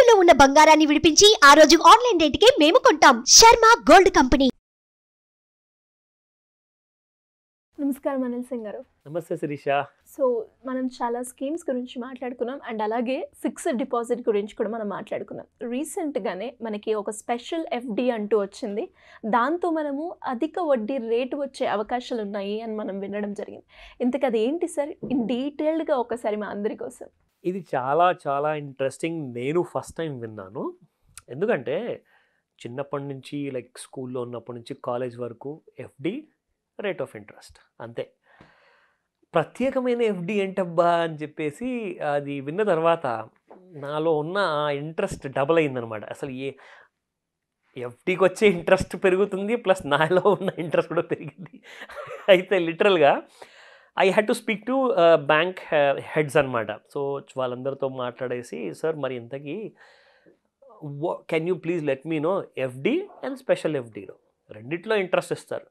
తాకట్టులో ఉన్న బంగారాన్ని విడిపించి ఆ రోజు ఆన్లైన్ రేటుకే మేము కొంటాం. Sharma gold company. నమస్కారం అనిల్ సింగ్ గారు. నమస్తే శిరీష. సో మనం చాలా స్కీమ్స్ గురించి మాట్లాడుకున్నాం అండ్ అలాగే ఫిక్స్డ్ డిపాజిట్ గురించి కూడా మనం మాట్లాడుకున్నాం. రీసెంట్గానే మనకి ఒక స్పెషల్ ఎఫ్డి అంటూ వచ్చింది. దాంతో మనము అధిక వడ్డీ రేటు వచ్చే అవకాశాలు ఉన్నాయి అని మనం వినడం జరిగింది. ఇంతకు అది ఏంటి సార్? ఇన్ డీటెయిల్డ్గా ఒకసారి మా అందరి కోసం. ఇది చాలా చాలా ఇంట్రెస్టింగ్. నేను ఫస్ట్ టైం విన్నాను. ఎందుకంటే చిన్నప్పటి నుంచి లైక్ స్కూల్లో ఉన్నప్పటి నుంచి కాలేజ్ వరకు ఎఫ్డి, రేట్ ఆఫ్ ఇంట్రెస్ట్ అంతే. ప్రత్యేకమైన ఎఫ్డి ఏంటబ్బా అని చెప్పేసి అది విన్న తర్వాత నాలో ఉన్న ఇంట్రెస్ట్ డబుల్ అయిందనమాట. అసలు ఎఫ్డికి వచ్చే ఇంట్రెస్ట్ పెరుగుతుంది, ప్లస్ నాలో ఉన్న ఇంట్రెస్ట్ కూడా పెరిగింది. అయితే లిటరల్గా I had to speak to bank heads అనమాట. సో వాళ్ళందరితో మాట్లాడేసి, సార్ మరి ఇంతకీ can you please let me know FD and special ఎఫ్డిలో రెండిట్లో ఇంట్రెస్ట్ ఇస్తారు,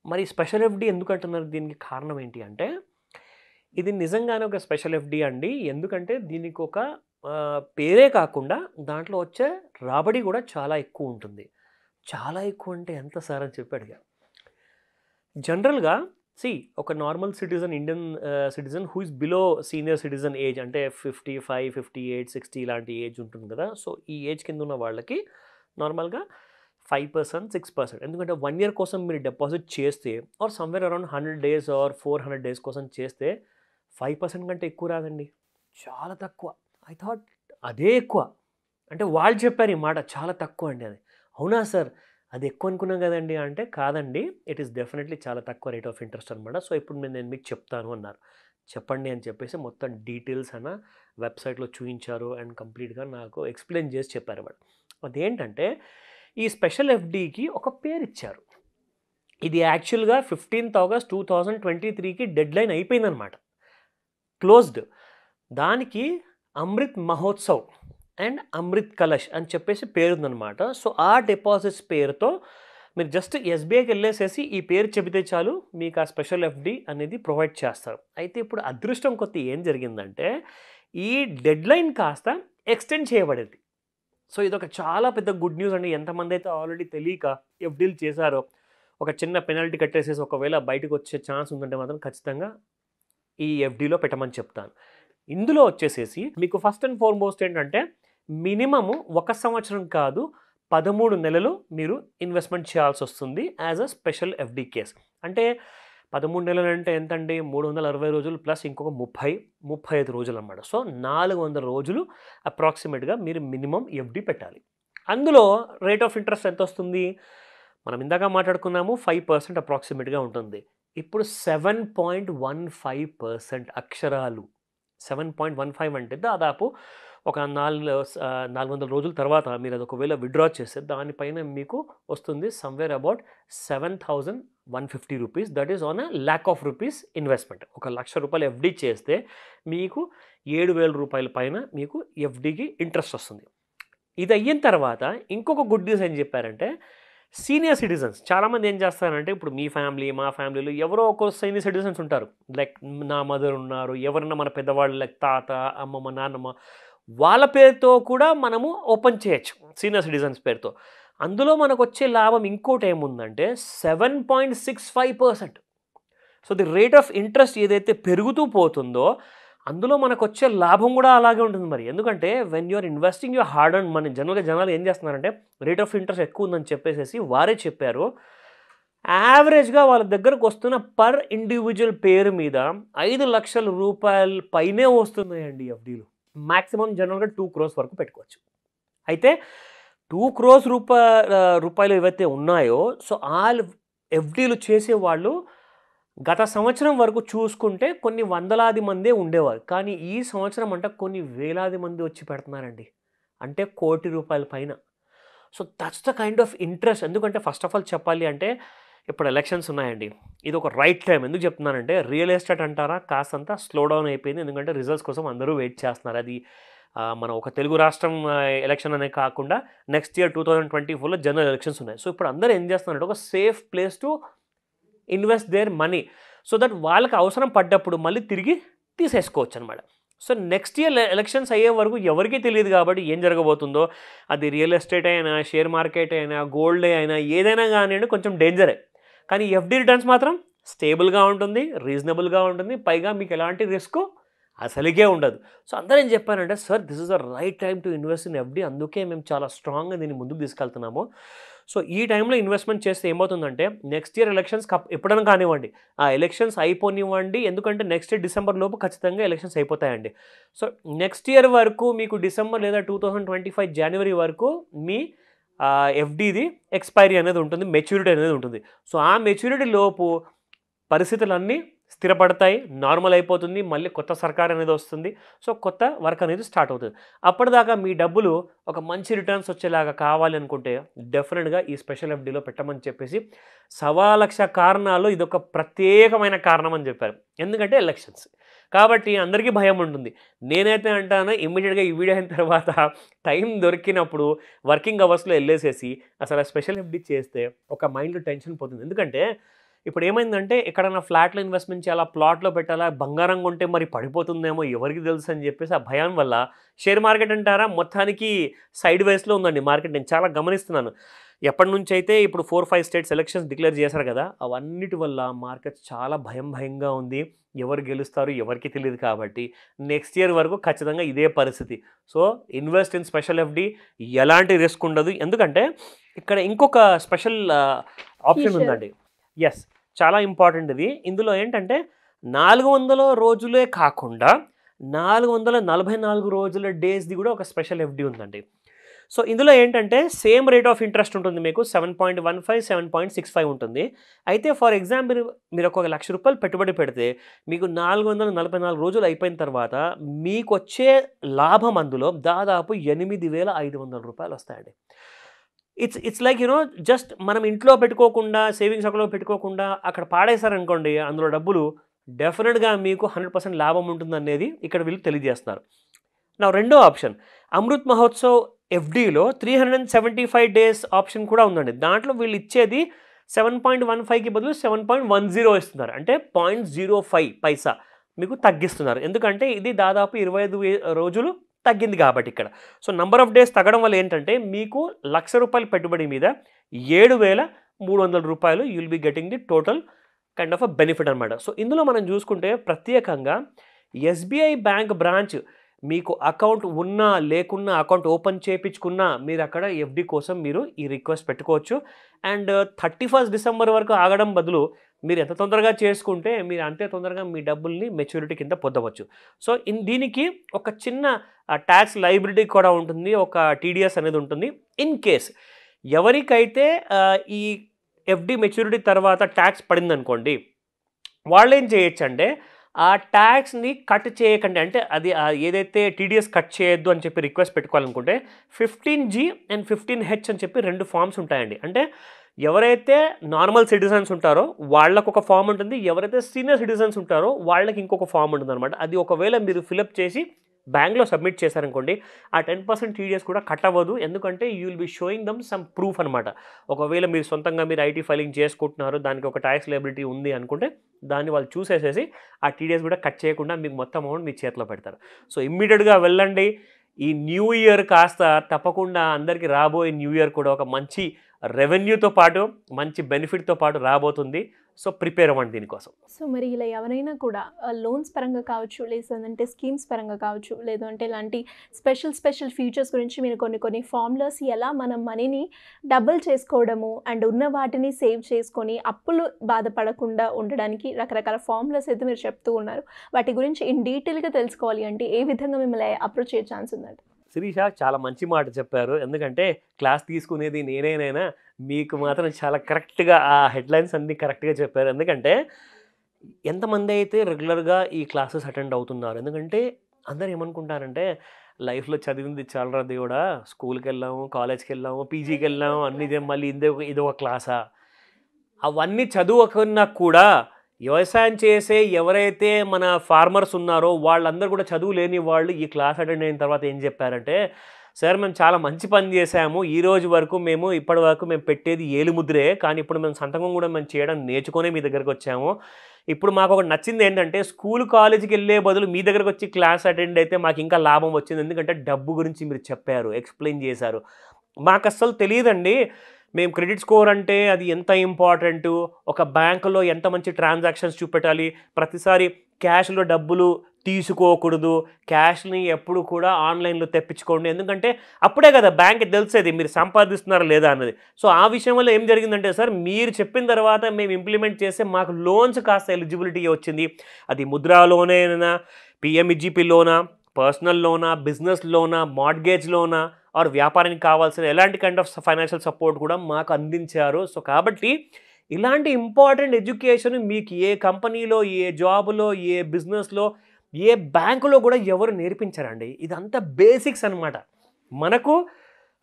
మరి స్పెషల్ ఎఫ్డి ఎందుకు అంటున్నారు, దీనికి కారణం ఏంటి అంటే, ఇది నిజంగానే ఒక స్పెషల్ ఎఫ్డి అండి. ఎందుకంటే దీనికి ఒక పేరే కాకుండా దాంట్లో వచ్చే రాబడి కూడా చాలా ఎక్కువ ఉంటుంది. చాలా ఎక్కువ అంటే ఎంత సార్ అని చెప్పి అడిగా. జనరల్గా ఒక normal citizen, Indian citizen who is below senior citizen age, అంటే 55, 58, 60 ఇలాంటి ఏజ్ ఉంటుంది కదా. సో ఈ ఏజ్ కింద ఉన్న వాళ్ళకి నార్మల్గా 5%, 6%. ఎందుకంటే 1 year కోసం మీరు డిపాజిట్ చేస్తే or somewhere around 100 days or 400 days కోసం చేస్తే 5% కంటే ఎక్కువ రాదండి, చాలా తక్కువ. ఐ థాట్ అదే ఎక్కువ. అంటే వాళ్ళు చెప్పారు ఈ మాట, చాలా తక్కువ అండి అది. అవునా సార్, అది ఎక్కువ అనుకున్నాం కదండి అంటే, కాదండి, ఇట్ ఈస్ డెఫినెట్లీ చాలా తక్కువ రేట్ ఆఫ్ ఇంట్రెస్ట్ అనమాట. సో ఇప్పుడు నేను మీకు చెప్తాను అన్నారు. చెప్పండి అని చెప్పేసి మొత్తం డీటెయిల్స్ అన్న వెబ్సైట్లో చూపించారు అండ్ కంప్లీట్గా నాకు ఎక్స్ప్లెయిన్ చేసి చెప్పారు అన్నమాట. అదేంటంటే ఈ స్పెషల్ ఎఫ్డికి ఒక పేరు ఇచ్చారు. ఇది యాక్చువల్గా 15th August 2023కి డెడ్ లైన్ అయిపోయిందనమాట, క్లోజ్డ్. దానికి అమృత్ మహోత్సవ్ అండ్ అమృత్ కలష్ అని చెప్పేసి పేరుందనమాట. సో ఆ డిపాజిట్స్ పేరుతో మీరు జస్ట్ ఎస్బీఐకి వెళ్ళేసేసి ఈ పేరు చెబితే చాలు, మీకు ఆ స్పెషల్ ఎఫ్డి అనేది ప్రొవైడ్ చేస్తారు. అయితే ఇప్పుడు అదృష్టం కొద్ది ఏం జరిగిందంటే, ఈ డెడ్ లైన్ కాస్త ఎక్స్టెండ్ చేయబడింది. సో ఇదొక చాలా పెద్ద గుడ్ న్యూస్ అండి. ఎంతమంది అయితే ఆల్రెడీ తెలియక ఎఫ్డీలు చేశారో, ఒక చిన్న పెనాల్టీ కట్టేసేసి ఒకవేళ బయటకు వచ్చే ఛాన్స్ ఉందంటే మాత్రం ఖచ్చితంగా ఈ ఎఫ్డీలో పెట్టమని చెప్తాను. ఇందులో వచ్చేసేసి మీకు ఫస్ట్ అండ్ ఫార్మోస్ట్ ఏంటంటే, మినిమము 1 సంవత్సరం కాదు 13 నెలలు మీరు ఇన్వెస్ట్మెంట్ చేయాల్సి వస్తుంది as a special FD case. అంటే 13 నెలలు అంటే ఎంతండి, 360 రోజులు ప్లస్ ఇంకొక 35 రోజులు అన్నమాట. సో 400 రోజులు అప్రాక్సిమేట్గా మీరు మినిమం ఎఫ్డి పెట్టాలి. అందులో రేట్ ఆఫ్ ఇంట్రెస్ట్ ఎంత వస్తుంది, మనం ఇందాక మాట్లాడుకున్నాము 5% అప్రాక్సిమేట్గా ఉంటుంది. ఇప్పుడు 7.15% అక్షరాలు. 7.15 అంటే దాదాపు ఒక 400 రోజుల తర్వాత మీరు అది ఒకవేళ విత్డ్రా చేస్తే దానిపైన మీకు వస్తుంది somewhere about 7,150 rupees. That is on ₹1,00,000 investment. 1,00,000 రూపాయలు ఎఫ్డి చేస్తే మీకు 7,000 రూపాయల పైన మీకు ఎఫ్డికి ఇంట్రెస్ట్ వస్తుంది. ఇది అయిన తర్వాత ఇంకొక గుడ్ న్యూస్ ఏం చెప్పారంటే, సీనియర్ సిటిజన్స్ చాలామంది ఏం చేస్తారంటే, ఇప్పుడు మీ ఫ్యామిలీ, మా ఫ్యామిలీలో ఎవరో ఒక సీనియర్ సిటిజన్స్ ఉంటారు. లైక్ నా మదర్ ఉన్నారు, ఎవరన్నా మన పెద్దవాళ్ళు లైక్ తాత, అమ్మమ్మ, నాన్నమ్మ, వాళ్ళ పేరుతో కూడా మనము ఓపెన్ చేయొచ్చు సీనియర్ సిటిజన్స్ పేరుతో. అందులో మనకు వచ్చే లాభం ఇంకోటి ఏముందంటే 7.65%. So the rate of interest ఏదైతే పెరుగుతూ పోతుందో అందులో మనకు వచ్చే లాభం కూడా అలాగే ఉంటుంది. మరి ఎందుకంటే when you're investing your hard and money, జనరల్గా జనాలు ఏం చేస్తున్నారంటే రేట్ ఆఫ్ ఇంట్రెస్ట్ ఎక్కువ ఉందని చెప్పేసి వారే చెప్పారు. యావరేజ్గా వాళ్ళ దగ్గరకు వస్తున్న పర్ ఇండివిజువల్ పేరు మీద 5 లక్షల రూపాయల పైనే వస్తున్నాయండి ఎఫ్డీలు. మ్యాక్సిమం జనరల్గా 2 crores వరకు పెట్టుకోవచ్చు. అయితే 2 crores రూపాయలు ఏవైతే ఉన్నాయో, సో ఆ ఎఫ్డీలు చేసేవాళ్ళు గత సంవత్సరం వరకు చూసుకుంటే కొన్ని వందలాది మందే ఉండేవారు. కానీ ఈ సంవత్సరం అంటే కొన్ని వేలాది మంది వచ్చి పెడుతున్నారండి, అంటే ₹1,00,00,000 పైన. So that's the kind of interest. ఎందుకంటే ఫస్ట్ ఆఫ్ ఆల్ చెప్పాలి అంటే, ఇప్పుడు ఎలక్షన్స్ ఉన్నాయండి, ఇది ఒక రైట్ టైం. ఎందుకు చెప్తున్నానంటే, రియల్ ఎస్టేట్ అంటారా కాస్తంత స్లో డౌన్ అయిపోయింది. ఎందుకంటే రిజల్ట్స్ కోసం అందరూ వెయిట్ చేస్తున్నారు. అది మన ఒక తెలుగు రాష్ట్రం ఎలక్షన్ అనే కాకుండా నెక్స్ట్ ఇయర్ 2024లో జనరల్ ఎలక్షన్స్ ఉన్నాయి. సో ఇప్పుడు అందరూ ఏం చేస్తున్నారంటే, ఒక safe place to invest their money, so that వాళ్ళకి అవసరం పడ్డప్పుడు మళ్ళీ తిరిగి తీసేసుకోవచ్చు అనమాట. సో నెక్స్ట్ ఇయర్ ఎలక్షన్స్ అయ్యే వరకు ఎవరికీ తెలియదు కాబట్టి ఏం జరగబోతుందో, అది రియల్ ఎస్టేట్ అయినా, షేర్ మార్కెట్ అయినా, గోల్డ్ అయినా, ఏదైనా కానివ్వండి కొంచెం డేంజరే. కానీ ఎఫ్డి రిటర్న్స్ మాత్రం స్టేబుల్గా ఉంటుంది, రీజనబుల్గా ఉంటుంది, పైగా మీకు ఎలాంటి రిస్క్ అసలుకే ఉండదు. సో అందరూ ఏం చెప్పారంటే, sir this is the right time to invest in FD, అందుకే మేము చాలా స్ట్రాంగ్గా దీన్ని ముందుకు తీసుకెళ్తున్నాము. సో ఈ టైంలో ఇన్వెస్ట్మెంట్ చేస్తే ఏమవుతుందంటే నెక్స్ట్ ఇయర్ ఎలక్షన్స్ ఎప్పుడైనా కానివ్వండి, ఆ ఎలక్షన్స్ అయిపోనివ్వండి, ఎందుకంటే నెక్స్ట్ ఇయర్ డిసెంబర్ లోపు ఖచ్చితంగా ఎలక్షన్స్ అయిపోతాయండి. సో నెక్స్ట్ ఇయర్ వరకు మీకు డిసెంబర్ లేదా 2025 జనవరి వరకు మీ ఎఫ్డిది ఎక్స్పైరీ అనేది ఉంటుంది, మెచ్యూరిటీ అనేది ఉంటుంది. సో ఆ మెచ్యూరిటీ లోపు పరిస్థితులన్నీ స్థిరపడతాయి, నార్మల్ అయిపోతుంది, మళ్ళీ కొత్త సర్కార్ అనేది వస్తుంది. సో కొత్త వర్క్ అనేది స్టార్ట్ అవుతుంది. అప్పటిదాకా మీ డబ్బులు ఒక మంచి రిటర్న్స్ వచ్చేలాగా కావాలి అనుకుంటే డెఫినెట్గా ఈ స్పెషల్ ఎఫ్డీలో పెట్టమని చెప్పేసి 1,00,000 కారణాలు ఇదొక ప్రత్యేకమైన కారణం అని చెప్పారు. ఎందుకంటే ఎలక్షన్స్ కాబట్టి అందరికీ భయం ఉంటుంది. నేనైతే అంటాను, ఇమ్మీడియట్గా ఈ వీడియో అయిన తర్వాత టైం దొరికినప్పుడు వర్కింగ్ అవర్స్లో వెళ్ళేసేసి అసలు స్పెషల్ ఎఫ్డీ చేస్తే ఒక మైండ్లో టెన్షన్ పోతుంది. ఎందుకంటే ఇప్పుడు ఏమైందంటే ఎక్కడన్నా ఫ్లాట్లో ఇన్వెస్ట్మెంట్ చేయాలా, ప్లాట్లో పెట్టాలా, బంగారం కొంటే మరి పడిపోతుందేమో ఎవరికి తెలుసు అని చెప్పేసి ఆ భయం వల్ల షేర్ మార్కెట్ అంటారా మొత్తానికి సైడ్ వేస్లో ఉందండి మార్కెట్. నేను చాలా గమనిస్తున్నాను. ఎప్పటి నుంచి అయితే ఇప్పుడు 4-5 స్టేట్స్ ఎలక్షన్స్ డిక్లేర్ చేశారు కదా, అవన్నిటి వల్ల మార్కెట్ చాలా భయంగా ఉంది. ఎవరు గెలుస్తారు ఎవరికి తెలియదు కాబట్టి నెక్స్ట్ ఇయర్ వరకు ఖచ్చితంగా ఇదే పరిస్థితి. So invest in special FD, ఎలాంటి రిస్క్ ఉండదు. ఎందుకంటే ఇక్కడ ఇంకొక స్పెషల్ ఆప్షన్ ఉందండి. ఎస్, చాలా ఇంపార్టెంట్ ఇది. ఇందులో ఏంటంటే 400 రోజులే కాకుండా 444 రోజుల డేస్ది కూడా ఒక స్పెషల్ ఎఫ్డి ఉందండి. సో ఇందులో ఏంటంటే సేమ్ రేట్ ఆఫ్ ఇంట్రెస్ట్ ఉంటుంది, మీకు 7.15, 7.65 ఉంటుంది. అయితే ఫర్ ఎగ్జాంపుల్ మీరు ఒక ₹1,00,000 పెట్టుబడి పెడితే మీకు 444 రోజులు అయిపోయిన తర్వాత మీకు వచ్చే లాభం అందులో దాదాపు ₹8,500 వస్తాయండి. ఇట్స్ లైక్ జస్ట్ మనం ఇంట్లో పెట్టుకోకుండా, సేవింగ్స్ అకౌంట్లో పెట్టుకోకుండా అక్కడ పాడేశారనుకోండి అందులో డబ్బులు, డెఫినెట్గా మీకు 100% లాభం ఉంటుందనేది ఇక్కడ వీళ్ళు తెలియజేస్తున్నారు. నా రెండో ఆప్షన్ అమృత్ మహోత్సవ్ ఎఫ్డీలో 375 డేస్ ఆప్షన్ కూడా ఉందండి. దాంట్లో వీళ్ళు ఇచ్చేది 7.15కి బదులు 7.10 ఇస్తున్నారు, అంటే 0.05 పైసా మీకు తగ్గిస్తున్నారు. ఎందుకంటే ఇది దాదాపు 25 రోజులు తగ్గింది కాబట్టి ఇక్కడ. సో నంబర్ ఆఫ్ డేస్ తగ్గడం వల్ల ఏంటంటే మీకు ₹1,00,000 పెట్టుబడి మీద ₹7,300 you'll be getting the total kind of a benefit అనమాట. సో ఇందులో మనం చూసుకుంటే ప్రత్యేకంగా SBI బ్యాంక్ బ్రాంచ్ మీకు అకౌంట్ ఉన్నా లేకున్నా, అకౌంట్ ఓపెన్ చేయించుకున్నా మీరు అక్కడ ఎఫ్డి కోసం మీరు ఈ రిక్వెస్ట్ పెట్టుకోవచ్చు. అండ్ 31 డిసెంబర్ వరకు ఆగడం బదులు మీరు ఎంత తొందరగా చేసుకుంటే మీరు అంతే తొందరగా మీ డబ్బుల్ని మెచ్యూరిటీ కింద పొందవచ్చు. సో దీనికి ఒక చిన్న ట్యాక్స్ లైబిలిటీ కూడా ఉంటుంది, ఒక TDS అనేది ఉంటుంది. ఇన్ కేస్ ఎవరికైతే ఈ ఎఫ్డి మెచ్యూరిటీ తర్వాత ట్యాక్స్ పడిందనుకోండి, వాళ్ళు ఏం చేయొచ్చు అంటే ఆ ట్యాక్స్ని కట్ చేయకండి, అంటే అది ఏదైతే TDS కట్ చేయొద్దు అని చెప్పి రిక్వెస్ట్ పెట్టుకోవాలనుకుంటే 15G అండ్ 15H అని చెప్పి 2 ఫామ్స్ ఉంటాయండి. అంటే ఎవరైతే నార్మల్ సిటిజన్స్ ఉంటారో వాళ్ళకు ఒక ఫామ్ ఉంటుంది, ఎవరైతే సీనియర్ సిటిజన్స్ ఉంటారో వాళ్ళకి ఇంకొక ఫామ్ ఉంటుంది అనమాట. అది ఒకవేళ మీరు ఫిలప్ చేసి బ్యాంక్లో సబ్మిట్ చేశారనుకోండి ఆ 10% TDS కూడా కట్ అవ్వదు. ఎందుకంటే you will be sowing dum some proof అనమాట. ఒకవేళ మీరు సొంతంగా మీరు IT ఫైలింగ్ చేసుకుంటున్నారు, దానికి ఒక ట్యాక్స్ లయబిలిటీ ఉంది అనుకుంటే దాన్ని వాళ్ళు చూసేసేసి ఆ TDS కూడా కట్ చేయకుండా మీకు మొత్తం అమౌంట్ మీ చేతిలో పెడతారు. సో ఇమ్మీడియట్గా వెళ్ళండి. ఈ న్యూ ఇయర్ కాస్త తప్పకుండా అందరికీ రాబోయే న్యూ ఇయర్ కూడా ఒక మంచి రెవెన్యూతో పాటు మంచి బెనిఫిట్తో పాటు రాబోతుంది. సో ప్రిపేర్ అవ్వండి దీనికోసం. సో మరి ఇలా ఎవరైనా కూడా లోన్స్ పరంగా కావచ్చు, లేదంటే స్కీమ్స్ పరంగా కావచ్చు, లేదంటే ఇలాంటి స్పెషల్ ఫీచర్స్ గురించి మీరు కొన్ని ఫార్ములాస్ ఎలా మనం మనీని డబుల్ చేసుకోవడము అండ్ ఉన్న వాటిని సేవ్ చేసుకొని అప్పులు బాధపడకుండా ఉండడానికి రకరకాల ఫార్ములాస్ అయితే మీరు చెప్తూ ఉన్నారు. వాటి గురించి ఇన్ డీటెయిల్గా తెలుసుకోవాలి అంటే ఏ విధంగా మిమ్మల్ని అప్రోచ్ చేసే ఛాన్స్ ఉందండి? శిరీష చాలా మంచి మాట చెప్పారు. ఎందుకంటే క్లాస్ తీసుకునేది నేనైనా మీకు మాత్రం చాలా కరెక్ట్గా ఆ హెడ్లైన్స్ అన్నీ కరెక్ట్గా చెప్పారు. ఎందుకంటే ఎంతమంది అయితే రెగ్యులర్గా ఈ క్లాసెస్ అటెండ్ అవుతున్నారు, ఎందుకంటే అందరు ఏమనుకుంటారంటే లైఫ్లో చదివింది చాలరా దేవుడా, స్కూల్కి వెళ్ళాము, కాలేజ్కి వెళ్ళాము, పీజీకి వెళ్ళాము, అన్నీ మళ్ళీ ఇదొక క్లాసా, అవన్నీ చదువుకున్నా కూడా వ్యవసాయం చేసే ఎవరైతే మన ఫార్మర్స్ ఉన్నారో వాళ్ళందరూ కూడా చదువు లేని వాళ్ళు ఈ క్లాస్ అటెండ్ అయిన తర్వాత ఏం చెప్పారంటే, సార్ మేము చాలా మంచి పని చేసాము, ఈ రోజు వరకు ఇప్పటి వరకు మేము పెట్టేది ఏలుముద్రే, కానీ ఇప్పుడు మేము సంతకం కూడా మేము చేయడం నేర్చుకునే మీ దగ్గరకు వచ్చాము, ఇప్పుడు మాకు ఒకటి నచ్చింది ఏంటంటే స్కూల్ కాలేజీకి వెళ్ళే బదులు మీ దగ్గరకు వచ్చి క్లాస్ అటెండ్ అయితే మాకు ఇంకా లాభం వచ్చింది. ఎందుకంటే డబ్బు గురించి మీరు చెప్పారు, ఎక్స్ప్లెయిన్ చేశారు. మాకు అస్సలు తెలియదండి మేము క్రెడిట్ స్కోర్ అంటే అది ఎంత ఇంపార్టెంటు, ఒక బ్యాంకులో ఎంత మంచి ట్రాన్సాక్షన్స్ చూపెట్టాలి, ప్రతిసారి క్యాష్లో డబ్బులు తీసుకోకూడదు, క్యాష్ని ఎప్పుడు కూడా ఆన్లైన్లో తెప్పించుకోండి, ఎందుకంటే అప్పుడే కదా బ్యాంక్కి తెలిసేది మీరు సంపాదిస్తున్నారా లేదా అన్నది. సో ఆ విషయం వల్ల ఏం జరిగిందంటే సార్ మీరు చెప్పిన తర్వాత మేము ఇంప్లిమెంట్ చేస్తే మాకు లోన్స్ కాస్త ఎలిజిబిలిటీ వచ్చింది. అది ముద్రా లోనేనా, పిఎంఈజీపీ లోనా, పర్సనల్ లోనా, బిజినెస్ లోనా, మార్ట్గేజ్ లోనా, ఆర్ వ్యాపారానికి కావాల్సిన ఎలాంటి కైండ్ ఆఫ్ ఫైనాన్షియల్ సపోర్ట్ కూడా మాకు అందించారు. సో కాబట్టి ఇలాంటి ఇంపార్టెంట్ ఎడ్యుకేషన్ మీకు ఏ కంపెనీలో, ఏ జాబ్లో, ఏ బిజినెస్లో, ఏ బ్యాంకులో కూడా ఎవరు నేర్పించారండి. ఇదంతా బేసిక్స్ అనమాట. మనకు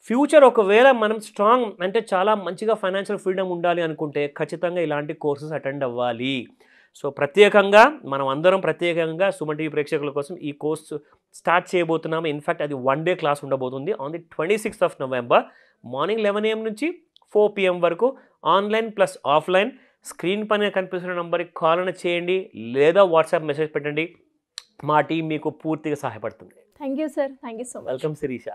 ఫ్యూచర్ ఒకవేళ మనం స్ట్రాంగ్ అంటే చాలా మంచిగా ఫైనాన్షియల్ ఫ్రీడమ్ ఉండాలి అనుకుంటే ఖచ్చితంగా ఇలాంటి కోర్సెస్ అటెండ్ అవ్వాలి. సో ప్రత్యేకంగా మనం అందరం ప్రత్యేకంగా సుమన్ టీవీ ప్రేక్షకుల కోసం ఈ కోర్సు స్టార్ట్ చేయబోతున్నాము. ఇన్ఫ్యాక్ట్ అది 1 డే క్లాస్ ఉండబోతుంది on the 26th November morning 11 AM నుంచి 4 PM వరకు, ఆన్లైన్ ప్లస్ ఆఫ్లైన్. స్క్రీన్ పైన కనిపిస్తున్న నంబర్కి కాల్ అయినా చేయండి లేదా వాట్సాప్ మెసేజ్ పెట్టండి. మా టీం మీకు పూర్తిగా సహాయపడుతుంది. Thank you sir, thank you so much. Welcome Sirisha.